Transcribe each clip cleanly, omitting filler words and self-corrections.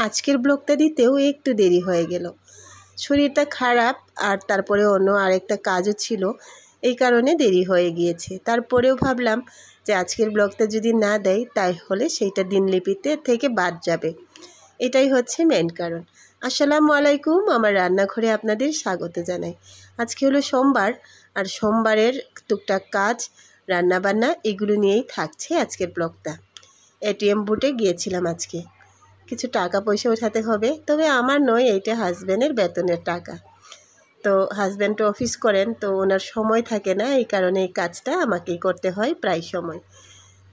আজকের ব্লগটা দিতেও একটু দেরি হয়ে গেল। শরীরটা খারাপ আর তারপরে অন্য আরেকটা কাজও ছিল, এই কারণে দেরি হয়ে গিয়েছে। তারপরেও ভাবলাম যে আজকের ব্লগটা যদি না দেয় তাহলে সেইটা দিনলিপিতে থেকে বাদ যাবে। এটাই হচ্ছে মেন কারণ। আসসালামু আলাইকুম, আমার রান্নাঘরে আপনাদের স্বাগত জানাই। আজকে হলো সোমবার, আর সোমবারের টুকটাক কাজ, রান্নাবান্না এগুলো নিয়েই থাকছে আজকের ব্লগটা। এটিএম বুথে গিয়েছিলাম আজকে, কিছু টাকা পয়সা ওঠাতে হবে, তবে আমার নয়, এইটা হাজব্যান্ডের বেতনের টাকা। তো হাজব্যান্ড তো অফিস করেন, তো ওনার সময় থাকে না, এই কারণে এই কাজটা আমাকেই করতে হয় প্রায় সময়।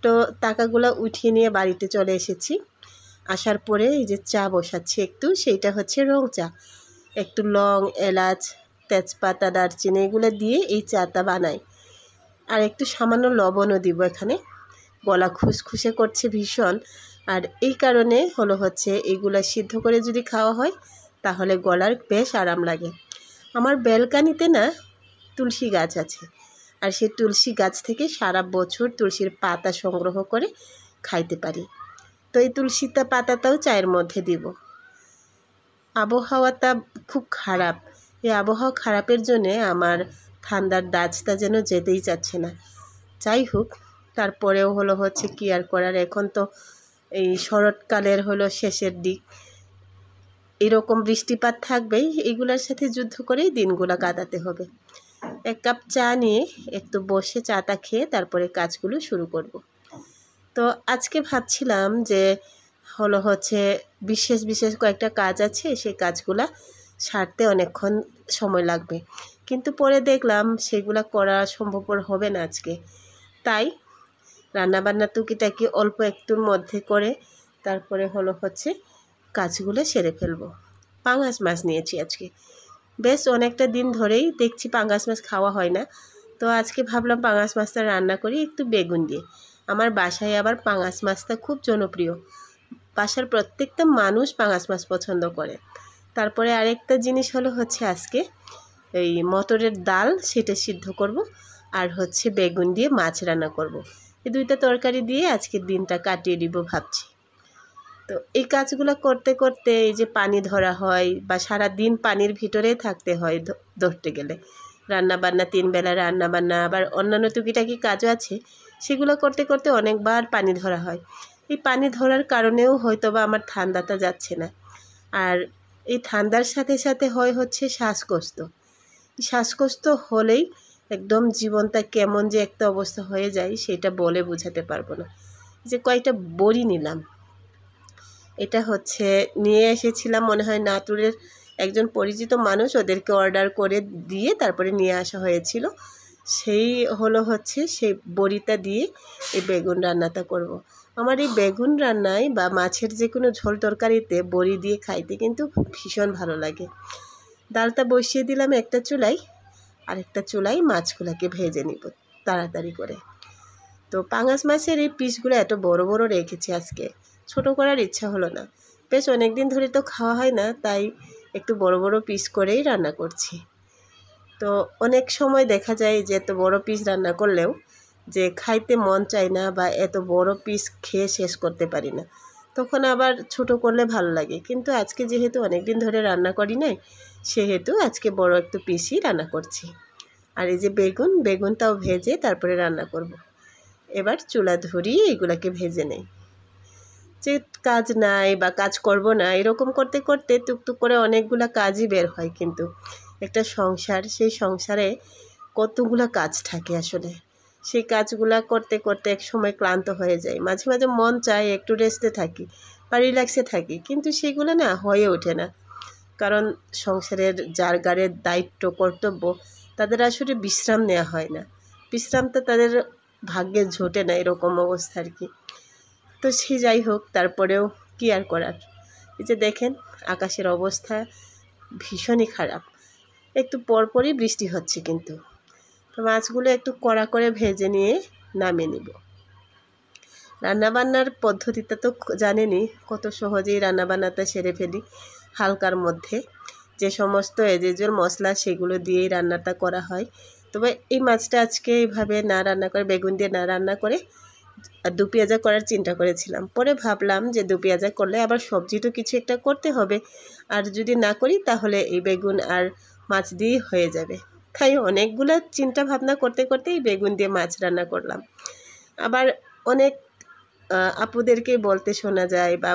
তো টাকাগুলো উঠিয়ে নিয়ে বাড়িতে চলে এসেছি। আসার পরে এই যে চা বসাচ্ছি একটু, সেইটা হচ্ছে রং চা। একটু লং, এলাচ, তেজপাতা, দারচিনি এগুলো দিয়ে এই চাটা বানাই। আর একটু সামান্য লবণও দিব এখানে। গলা খুসখুসে করছে ভীষণ, আর এই কারণে হচ্ছে এইগুলা সিদ্ধ করে যদি খাওয়া হয় তাহলে গলার বেশ আরাম লাগে। আমার ব্যালকানিতে না তুলসী গাছ আছে, আর সেই তুলসী গাছ থেকে সারা বছর তুলসীর পাতা সংগ্রহ করে খাইতে পারি। তো এই তুলসীটা পাতাটাও চায়ের মধ্যে দিব। আবহাওয়াটা খুব খারাপ, এই আবহাওয়া খারাপের জন্যে আমার ঠান্ডার দাজটা যেন যেতেই চাচ্ছে না। যাই হোক, তারপরেও হচ্ছে কি আর করার। এখন তো এই শরৎকালের শেষের দিক, এরকম বৃষ্টিপাত থাকবেই, এগুলোর সাথে যুদ্ধ করেই দিনগুলো কাটাতে হবে। এক কাপ চা নিয়ে একটু বসে চাটা খেয়ে তারপরে কাজগুলো শুরু করব। তো আজকে ভাবছিলাম যে হচ্ছে বিশেষ বিশেষ কয়েকটা কাজ আছে, সেই কাজগুলা সারতে অনেকক্ষণ সময় লাগবে, কিন্তু পরে দেখলাম সেগুলা করা সম্ভবপর হবে না আজকে। তাই রান্নাবান্না টুকিটাকি অল্প একটুর মধ্যে করে তারপরে হচ্ছে কাজগুলো সেরে ফেলবো। পাঙাশ মাছ নিয়েছি আজকে, বেশ অনেকটা দিন ধরেই দেখছি পাঙাশ মাছ খাওয়া হয় না, তো আজকে ভাবলাম পাঙাশ মাছটা রান্না করি একটু বেগুন দিয়ে। আমার বাসায় আবার পাঙাশ মাছটা খুব জনপ্রিয়, বাসার প্রত্যেকটা মানুষ পাঙাশ মাছ পছন্দ করে। তারপরে আরেকটা জিনিস হচ্ছে আজকে এই মটরের ডাল, সেটা সিদ্ধ করব, আর হচ্ছে বেগুন দিয়ে মাছ রান্না করব। এই দুইটা তরকারি দিয়ে আজকের দিনটা কাটিয়ে দিব ভাবছি। তো এই কাজগুলো করতে করতে এই যে পানি ধরা হয়, বা সারা দিন পানির ভিতরেই থাকতে হয় ধরতে গেলে, রান্নাবান্না 3 বেলা রান্নাবান্না, আবার অন্যান্য টুকিটাকি কাজও আছে, সেগুলো করতে করতে অনেকবার পানি ধরা হয়। এই পানি ধরার কারণেও হয়তোবা আমার ঠান্ডাটা যাচ্ছে না। আর এই ঠান্ডার সাথে সাথে হচ্ছে শ্বাসকষ্ট। শ্বাসকষ্ট হলেই একদম জীবনটা কেমন যে একটা অবস্থা হয়ে যায়, সেটা বলে বোঝাতে পারবো না। যে কয়েকটা বড়ি নিলাম, এটা নিয়ে এসেছিলাম মনে হয় নাটোরের একজন পরিচিত মানুষ, ওদেরকে অর্ডার করে দিয়ে তারপরে নিয়ে আসা হয়েছিল। সেই হচ্ছে সেই বড়িটা দিয়ে এই বেগুন রান্নাটা করব। আমার এই বেগুন রান্নায় বা মাছের যে কোনো ঝোল তরকারিতে বড়ি দিয়ে খাইতে কিন্তু ভীষণ ভালো লাগে। ডালটা বসিয়ে দিলাম একটা চুলায়, আর একটা চুলায় মাছগুলোকে ভেজে নিব তাড়াতাড়ি করে। তো পাঙাশ মাছের এই পিসগুলো এত বড় বড় রেখেছি আজকে, ছোট করার ইচ্ছা হলো না। বেশ অনেক দিন ধরে তো খাওয়া হয় না, তাই একটু বড় বড় পিস করেই রান্না করছি। তো অনেক সময় দেখা যায় যে এত বড় পিস রান্না করলেও যে খাইতে মন চায় না, বা এত বড় পিস খেয়ে শেষ করতে পারি না, তখন আবার ছোট করলে ভালো লাগে। কিন্তু আজকে যেহেতু অনেক দিন ধরে রান্না করি নাই, সেহেতু আজকে বড় একটু পিসই রান্না করছি। আর এই যে বেগুনটাও ভেজে তারপরে রান্না করব। এবার চুলা ধরিয়ে এগুলাকে ভেজে নেই। যে কাজ নাই বা কাজ করব না এরকম করতে করতে টুকটুক করে অনেকগুলা কাজই বের হয়, কিন্তু একটা সংসার, সেই সংসারে কতগুলা কাজ থাকে আসলে। সেই কাজগুলা করতে করতে এক সময় ক্লান্ত হয়ে যায়, মাঝে মাঝে মন চায় একটু রেস্টে থাকি বা রিল্যাক্সে থাকি, কিন্তু সেগুলো না হয়ে ওঠে না। কারণ সংসারের যার গাড়ির দায়িত্ব কর্তব্য, তাদের আসলে বিশ্রাম নেওয়া হয় না, বিশ্রামটা তাদের ভাগ্যে জোটে না, এরকম অবস্থা আর কি। তো সে যাই হোক, তারপরেও কি আর করার। এই যে দেখেন আকাশের অবস্থা ভীষণই খারাপ, একটু পরপরই বৃষ্টি হচ্ছে, কিন্তু তো মাছগুলো একটু কড়া করে ভেজে নিয়ে নামিয়ে নিব। রান্নাবান্নার পদ্ধতিটা তো জানেনই, কত সহজেই রান্নাবান্নাটা সেরে ফেলি হালকার মধ্যে। যে সমস্ত এজেজল মশলা সেগুলো দিয়েই রান্নাটা করা হয়। তবে এই মাছটা আজকে এইভাবে না রান্না করে, বেগুন দিয়ে না রান্না করে আর দু পেঁয়াজা করার চিন্তা করেছিলাম। পরে ভাবলাম যে দু পেঁয়াজা করলে আবার সবজি তো কিছু একটা করতে হবে, আর যদি না করি তাহলে এই বেগুন আর মাছ দিয়েই হয়ে যাবে। তাই অনেকগুলো চিন্তা ভাবনা করতে করতে এই বেগুন দিয়ে মাছ রান্না করলাম। আবার অনেক আপুদেরকে বলতে শোনা যায় বা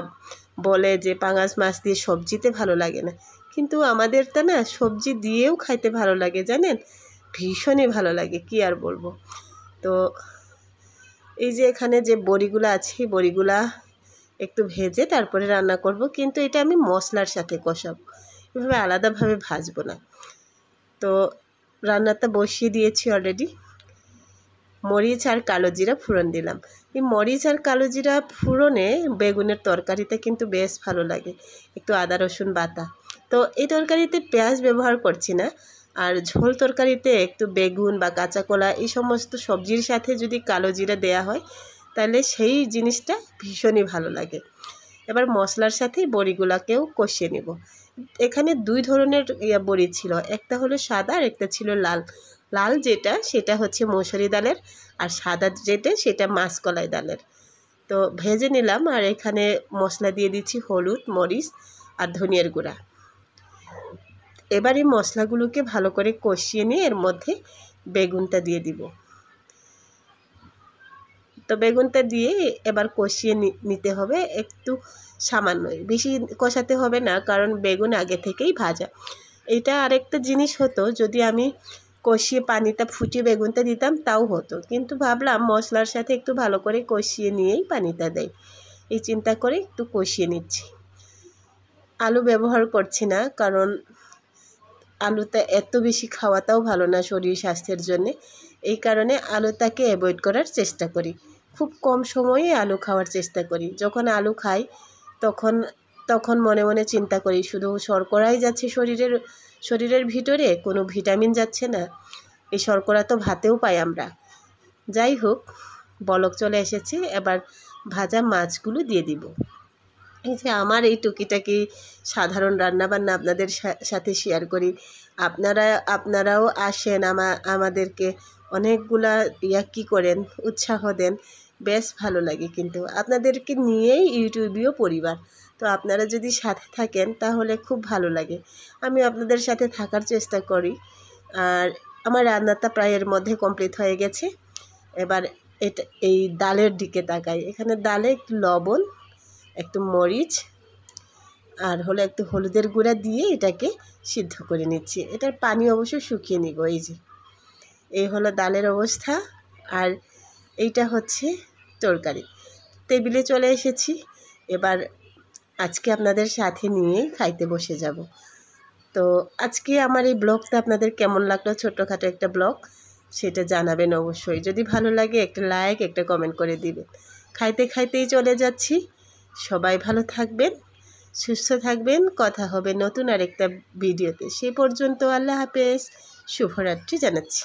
বলে যে পাঙাশ মাছ দিয়ে সবজিতে ভালো লাগে না, কিন্তু আমাদের তো না সবজি দিয়েও খাইতে ভালো লাগে, জানেন, ভীষণই ভালো লাগে, কি আর বলবো। তো এই যে এখানে যে বড়িগুলো আছে, বড়িগুলা একটু ভেজে তারপরে রান্না করব, কিন্তু এটা আমি মশলার সাথে কষাবো, এভাবে আলাদাভাবে ভাজবো না। তো রান্নাটা বসিয়ে দিয়েছি অলরেডি। মরিচ আর কালো জিরা ফোড়ন দিলাম। এই মরিচ আর কালো জিরা ফোড়নে বেগুনের তরকারিতে কিন্তু বেশ ভালো লাগে, একটু আদা রসুন বাটা। তো এই তরকারিতে পেঁয়াজ ব্যবহার করছি না, আর ঝোল তরকারিতে একটু বেগুন বা কাঁচা কলা এই সমস্ত সবজির সাথে যদি কালো জিরা দেয়া হয় তাহলে সেই জিনিসটা ভীষণই ভালো লাগে। এবার মশলার সাথে বড়িগুলাকেও কষিয়ে নেব। এখানে দুই ধরনের বড়ি ছিল, একটা হলো সাদা আর একটা ছিল লাল। লাল যেটা সেটা হচ্ছে মসুরি ডালের, আর সাদা যেটা সেটা মাসকলাই ডালের। তো ভেজে নিলাম, আর এখানে মশলা দিয়ে দিচ্ছি হলুদ, মরিচ আর ধনিয়ার গুঁড়া। এবার এই মশলাগুলোকে ভালো করে কষিয়ে নিয়ে এর মধ্যে বেগুনটা দিয়ে দিব। তো বেগুনটা দিয়ে এবার কষিয়ে নিতে হবে একটু সামান্যই, বেশি কষাতে হবে না, কারণ বেগুন আগে থেকেই ভাজা। এটা আরেকটা জিনিস হতো, যদি আমি কষিয়ে পানিটা ফুটিয়ে বেগুনটা দিতাম তাও হতো, কিন্তু ভাবলাম মশলার সাথে একটু ভালো করে কষিয়ে নিয়েই পানিটা দেই, এই চিন্তা করে একটু কষিয়ে নিচ্ছি। আলু ব্যবহার করছি না, কারণ আলুটা এত বেশি খাওয়াটাও ভালো না শরীর স্বাস্থ্যের জন্যে, এই কারণে আলুটাকে অ্যাভয়েড করার চেষ্টা করি। খুব কম সময়ে আলু খাওয়ার চেষ্টা করি। যখন আলু খাই তখন মনে মনে চিন্তা করি শুধু শর্করাই যাচ্ছে শরীরের ভিতরে, কোনো ভিটামিন যাচ্ছে না। এই শর্করা তো ভাতেও পাই আমরা। যাই হোক, বলক চলে এসেছে, এবার ভাজা মাছগুলো দিয়ে দিব। এই যে আমার এই টুকিটাকি সাধারণ রান্নাবান্না আপনাদের সাথে শেয়ার করি, আপনারাও আসেন, আমাদেরকে অনেকগুলা কী করেন, উৎসাহ দেন, বেশ ভালো লাগে। কিন্তু আপনাদেরকে নিয়েই ইউটিউবীয় পরিবার, তো আপনারা যদি সাথে থাকেন তাহলে খুব ভালো লাগে। আমি আপনাদের সাথে থাকার চেষ্টা করি। আর আমার রান্নাটা প্রায় এর মধ্যে কমপ্লিট হয়ে গেছে। এবার এই ডালের দিকে তাকাই। এখানে ডালে একটু লবণ, একটু মরিচ আর হলো একটু হলুদের গুঁড়া দিয়ে এটাকে সিদ্ধ করে নিচ্ছি। এটার পানি অবশ্য শুকিয়ে নিব। এই হলো ডালের অবস্থা, আর এইটা হচ্ছে তরকারি। টেবিলে চলে এসেছি, এবার আজকে আপনাদের সাথে নিয়ে খাইতে বসে যাব। তো আজকে আমার এই ব্লগটা আপনাদের কেমন লাগলো, ছোট্টখাটো একটা ব্লগ, সেটা জানাবেন অবশ্যই। যদি ভালো লাগে একটা লাইক, একটা কমেন্ট করে দিবেন। খাইতে খাইতেই চলে যাচ্ছি। সবাই ভালো থাকবেন, সুস্থ থাকবেন। কথা হবে নতুন আরেকটা ভিডিওতে। সেই পর্যন্ত আল্লাহ হাফেজ, শুভরাত্রি জানাচ্ছি।